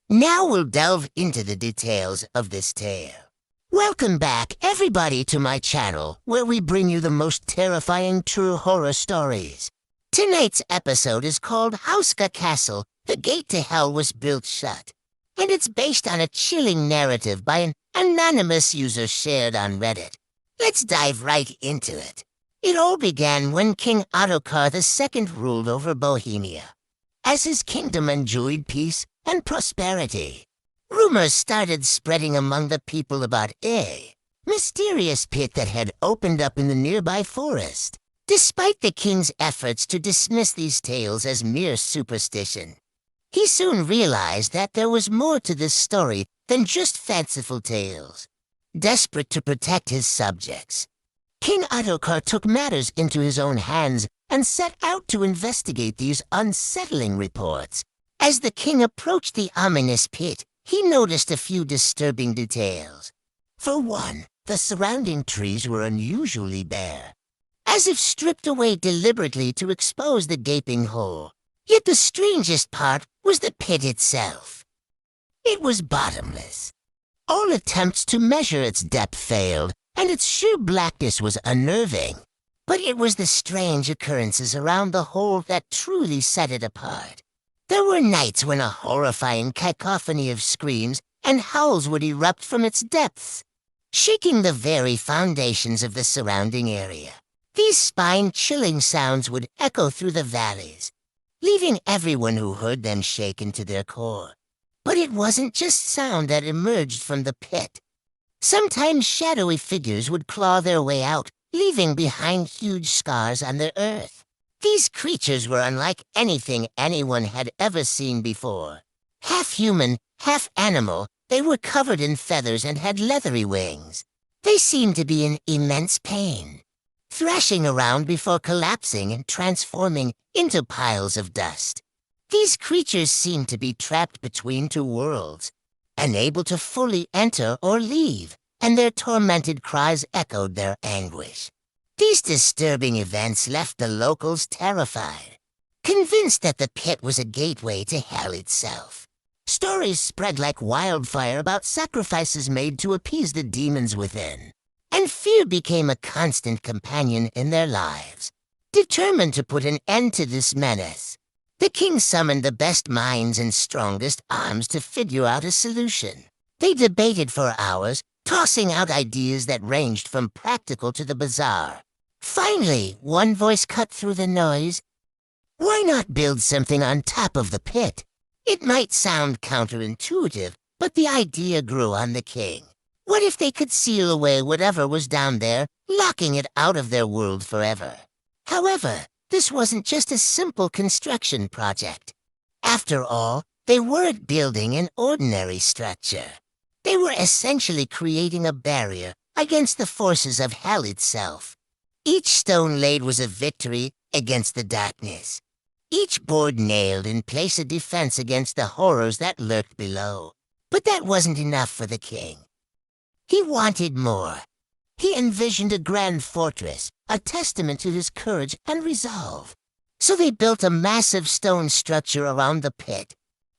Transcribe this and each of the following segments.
Now we'll delve into the details of this tale. Welcome back, everybody, to my channel, where we bring you the most terrifying true horror stories. Tonight's episode is called Houska Castle, The Gate to Hell Was Built Shut, and it's based on a chilling narrative by an anonymous user shared on Reddit. Let's dive right into it. It all began when King Ottokar II ruled over Bohemia. As his kingdom enjoyed peace and prosperity, rumors started spreading among the people about a mysterious pit that had opened up in the nearby forest. Despite the king's efforts to dismiss these tales as mere superstition, he soon realized that there was more to this story than just fanciful tales. Desperate to protect his subjects, King Ottokar took matters into his own hands and set out to investigate these unsettling reports. As the king approached the ominous pit, he noticed a few disturbing details. For one, the surrounding trees were unusually bare, as if stripped away deliberately to expose the gaping hole. Yet the strangest part was the pit itself. It was bottomless. All attempts to measure its depth failed, and its sheer blackness was unnerving. But it was the strange occurrences around the hole that truly set it apart. There were nights when a horrifying cacophony of screams and howls would erupt from its depths, shaking the very foundations of the surrounding area. These spine-chilling sounds would echo through the valleys, leaving everyone who heard them shaken to their core. But it wasn't just sound that emerged from the pit. Sometimes shadowy figures would claw their way out, leaving behind huge scars on the earth. These creatures were unlike anything anyone had ever seen before. Half human, half animal, they were covered in feathers and had leathery wings. They seemed to be in immense pain, thrashing around before collapsing and transforming into piles of dust. These creatures seemed to be trapped between two worlds, unable to fully enter or leave, and their tormented cries echoed their anguish. These disturbing events left the locals terrified, convinced that the pit was a gateway to hell itself. Stories spread like wildfire about sacrifices made to appease the demons within, and fear became a constant companion in their lives. Determined to put an end to this menace, the king summoned the best minds and strongest arms to figure out a solution. They debated for hours, tossing out ideas that ranged from practical to the bizarre. Finally, one voice cut through the noise. Why not build something on top of the pit? It might sound counterintuitive, but the idea grew on the king. What if they could seal away whatever was down there, locking it out of their world forever? However, this wasn't just a simple construction project. After all, they weren't building an ordinary structure. They were essentially creating a barrier against the forces of hell itself. Each stone laid was a victory against the darkness. Each board nailed in place a defense against the horrors that lurked below. But that wasn't enough for the king. He wanted more. He envisioned a grand fortress, a testament to his courage and resolve. So they built a massive stone structure around the pit,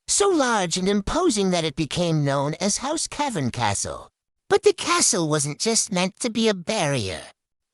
so large and imposing that it became known as Houska Castle. But the castle wasn't just meant to be a barrier.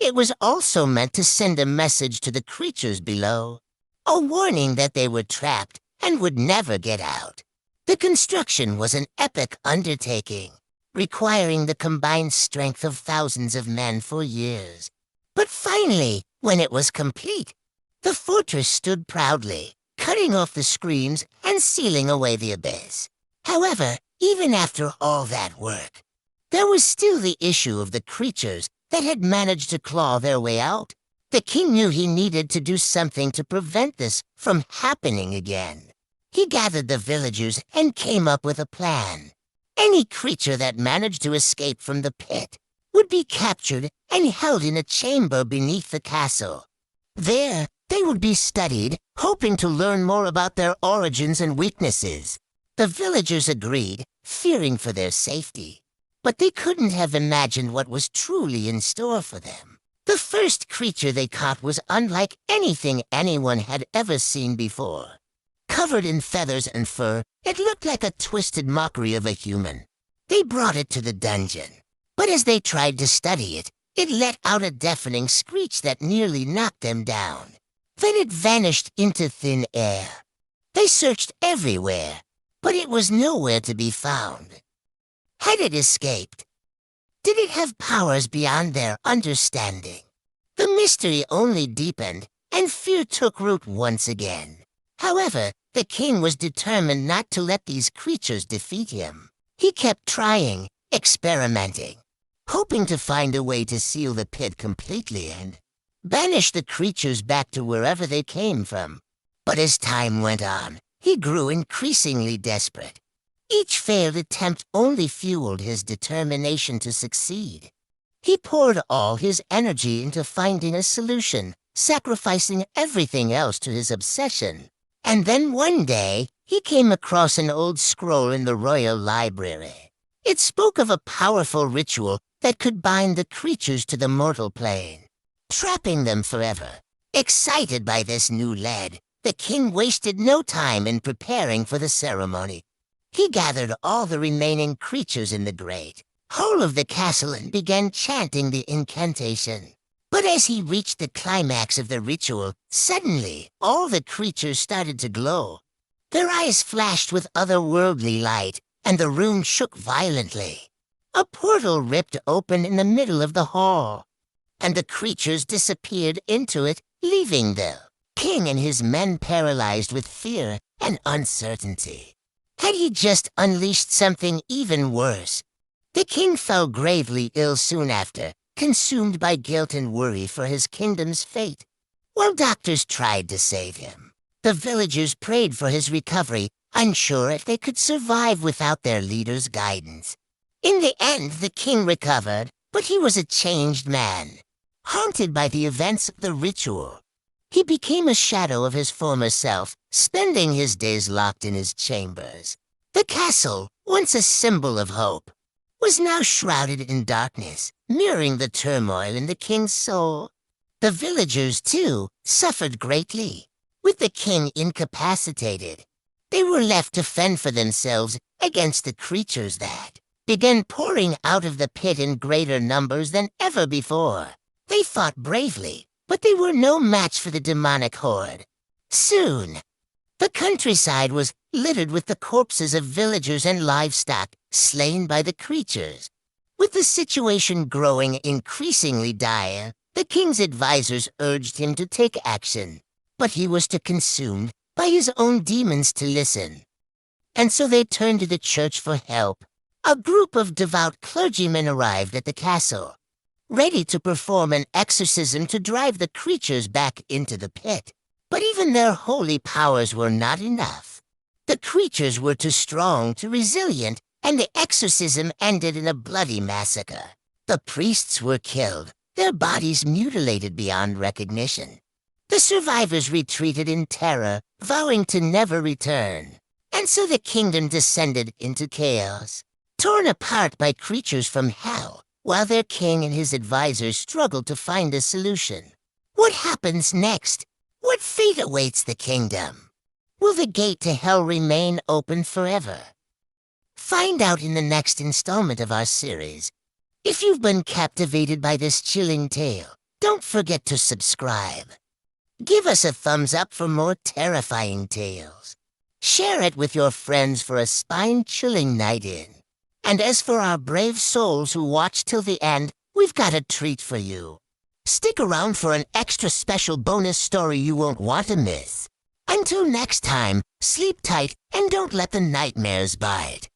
It was also meant to send a message to the creatures below, a warning that they were trapped and would never get out. The construction was an epic undertaking, requiring the combined strength of thousands of men for years. But finally, when it was complete, the fortress stood proudly, cutting off the screams and sealing away the abyss. However, even after all that work, there was still the issue of the creatures that had managed to claw their way out. The king knew he needed to do something to prevent this from happening again. He gathered the villagers and came up with a plan. Any creature that managed to escape from the pit would be captured and held in a chamber beneath the castle. There, they would be studied, hoping to learn more about their origins and weaknesses. The villagers agreed, fearing for their safety. But they couldn't have imagined what was truly in store for them. The first creature they caught was unlike anything anyone had ever seen before. Covered in feathers and fur, it looked like a twisted mockery of a human. They brought it to the dungeon, but as they tried to study it, it let out a deafening screech that nearly knocked them down. Then it vanished into thin air. They searched everywhere, but it was nowhere to be found. Had it escaped? Did it have powers beyond their understanding? The mystery only deepened, and fear took root once again. However, the king was determined not to let these creatures defeat him. He kept trying, experimenting, hoping to find a way to seal the pit completely and banish the creatures back to wherever they came from. But as time went on, he grew increasingly desperate. Each failed attempt only fueled his determination to succeed. He poured all his energy into finding a solution, sacrificing everything else to his obsession. And then one day, he came across an old scroll in the royal library. It spoke of a powerful ritual that could bind the creatures to the mortal plane, trapping them forever. Excited by this new lead, the king wasted no time in preparing for the ceremony. He gathered all the remaining creatures in the great hall of the castle and began chanting the incantation. But as he reached the climax of the ritual, suddenly all the creatures started to glow. Their eyes flashed with otherworldly light, and the room shook violently. A portal ripped open in the middle of the hall, and the creatures disappeared into it, leaving the king and his men paralyzed with fear and uncertainty. Had he just unleashed something even worse? The king fell gravely ill soon after, consumed by guilt and worry for his kingdom's fate. While doctors tried to save him, the villagers prayed for his recovery, unsure if they could survive without their leader's guidance. In the end, the king recovered, but he was a changed man. Haunted by the events of the ritual, he became a shadow of his former self, spending his days locked in his chambers. The castle, once a symbol of hope, was now shrouded in darkness, mirroring the turmoil in the king's soul. The villagers, too, suffered greatly. With the king incapacitated, they were left to fend for themselves against the creatures that began pouring out of the pit in greater numbers than ever before. They fought bravely, but they were no match for the demonic horde. Soon, the countryside was littered with the corpses of villagers and livestock slain by the creatures. With the situation growing increasingly dire, the king's advisors urged him to take action, but he was too consumed by his own demons to listen. And so they turned to the church for help. A group of devout clergymen arrived at the castle, ready to perform an exorcism to drive the creatures back into the pit. But even their holy powers were not enough. The creatures were too strong, too resilient, and the exorcism ended in a bloody massacre. The priests were killed, their bodies mutilated beyond recognition. The survivors retreated in terror, vowing to never return. And so the kingdom descended into chaos, torn apart by creatures from hell, while their king and his advisors struggled to find a solution. What happens next? What fate awaits the kingdom? Will the gate to hell remain open forever? Find out in the next installment of our series. If you've been captivated by this chilling tale, don't forget to subscribe. Give us a thumbs up for more terrifying tales. Share it with your friends for a spine-chilling night in. And as for our brave souls who watch till the end, we've got a treat for you. Stick around for an extra special bonus story you won't want to miss. Until next time, sleep tight and don't let the nightmares bite.